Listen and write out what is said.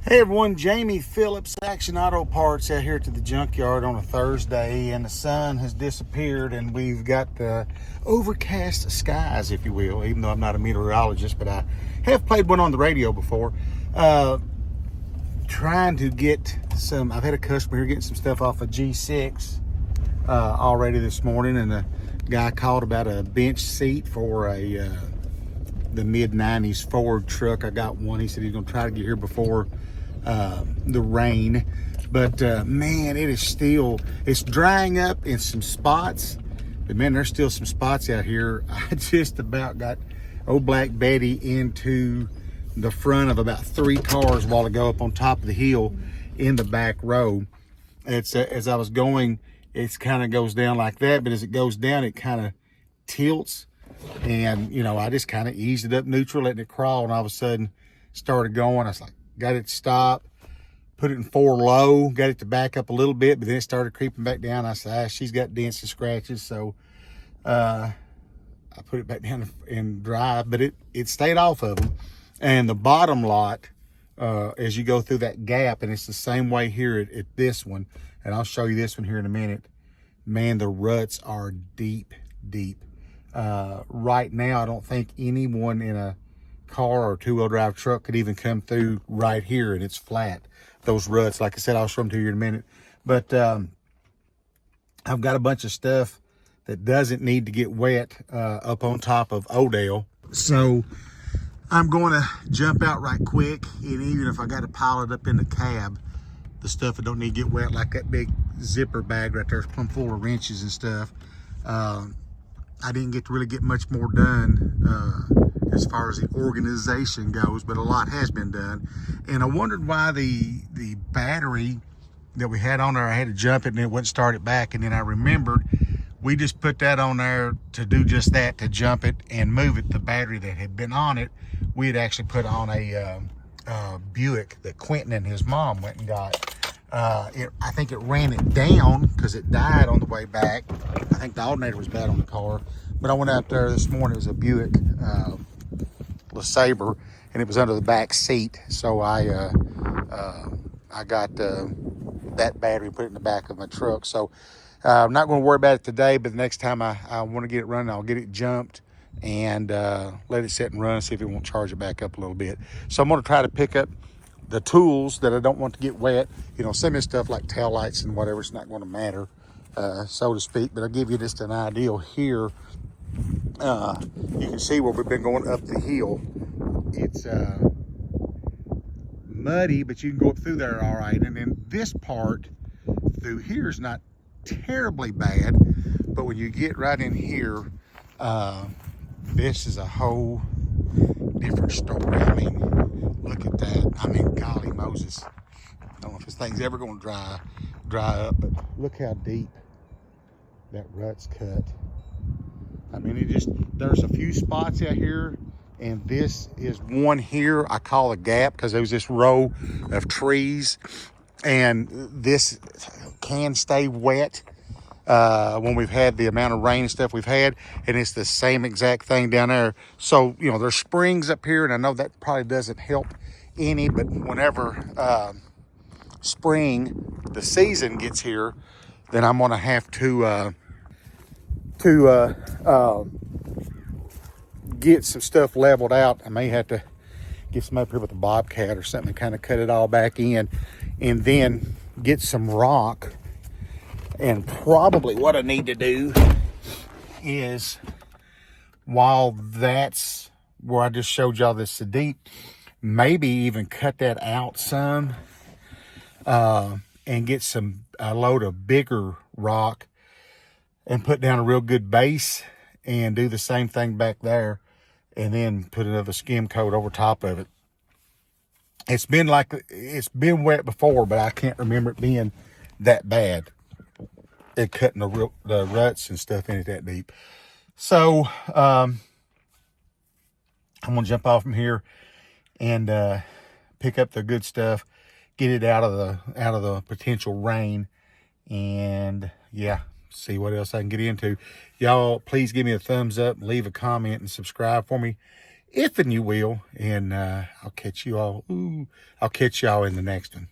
Hey everyone, Jamie Phillips, Action Auto Parts out here to the junkyard on a Thursday, and the sun has disappeared and we've got the overcast skies, if you will, even though I'm not a meteorologist, but I have played one on the radio before. Trying to get some, I've had a customer here getting some stuff off of G6 already this morning, and the guy called about a bench seat for the mid-90s Ford truck. I got one. He said he's going to try to get here before the rain, but man, it's drying up in some spots, but man, there's still some spots out here. I just about got old Black Betty into the front of about 3 cars a while ago up on top of the hill in the back row. It's as I was going, it's kind of goes down like that, but as it goes down, it kind of tilts, and I just kind of eased it up neutral, letting it crawl, and all of a sudden started going. I was like, got it to stop, put it in 4 low, got it to back up a little bit, but then it started creeping back down. I said, she's got dents and scratches, so I put it back down in drive, but it stayed off of them. And the bottom lot, as you go through that gap, and it's the same way here at this one, and I'll show you this one here in a minute, man, the ruts are deep. Right now, I don't think anyone in a car or 2-wheel drive truck could even come through right here, and it's flat. Those ruts, like I said, I'll show them to you in a minute. But I've got a bunch of stuff that doesn't need to get wet up on top of Odell. So I'm going to jump out right quick, and even if I got to pile it up in the cab, the stuff that don't need to get wet, like that big zipper bag right there is plumb full of wrenches and stuff. I didn't get to really get much more done as far as the organization goes, but a lot has been done. And I wondered why the battery that we had on there, I had to jump it and it wouldn't start it back. And then I remembered we just put that on there to do just that, to jump it and move it. The battery that had been on it, we had actually put on a Buick that Quentin and his mom went and got. I think it ran it down because it died on the way back. I think the alternator was bad on the car. But I went out there this morning, it was a Buick LeSabre, and it was under the back seat. So I got that battery and put it in the back of my truck. So I'm not going to worry about it today, but the next time I want to get it running, I'll get it jumped and let it sit and run, see if it won't charge it back up a little bit. So I'm going to try to pick up the tools that I don't want to get wet. Some of this stuff like tail lights and whatever, it's not going to matter, so to speak. But I'll give you just an idea here. You can see where we've been going up the hill. It's muddy, but you can go up through there all right. And then this part through here is not terribly bad, but when you get right in here, this is a whole different story. I mean, look at that. I mean, golly Moses. I don't know if this thing's ever going to dry up, but look how deep that rut's cut. I mean, there's a few spots out here, and this is one here I call a gap because there was this row of trees, and this can stay wet when we've had the amount of rain and stuff we've had, and it's the same exact thing down there. So, there's springs up here, and I know that probably doesn't help any, but whenever the season gets here, then I'm going to have to get some stuff leveled out. I may have to get some up here with a bobcat or something to kind of cut it all back in, and then get some rock. And probably what I need to do is, while that's where I just showed y'all this so deep, maybe even cut that out some and get a load of bigger rock and put down a real good base and do the same thing back there, and then put another skim coat over top of it. It's been wet before, but I can't remember it being that bad. It cutting the ruts and stuff in it that deep. So I'm gonna jump off from here and pick up the good stuff, get it out of the potential rain, and yeah, see what else I can get into. Y'all, please give me a thumbs up, leave a comment, and subscribe for me. if and you will. And I'll catch you all. I'll catch y'all in the next one.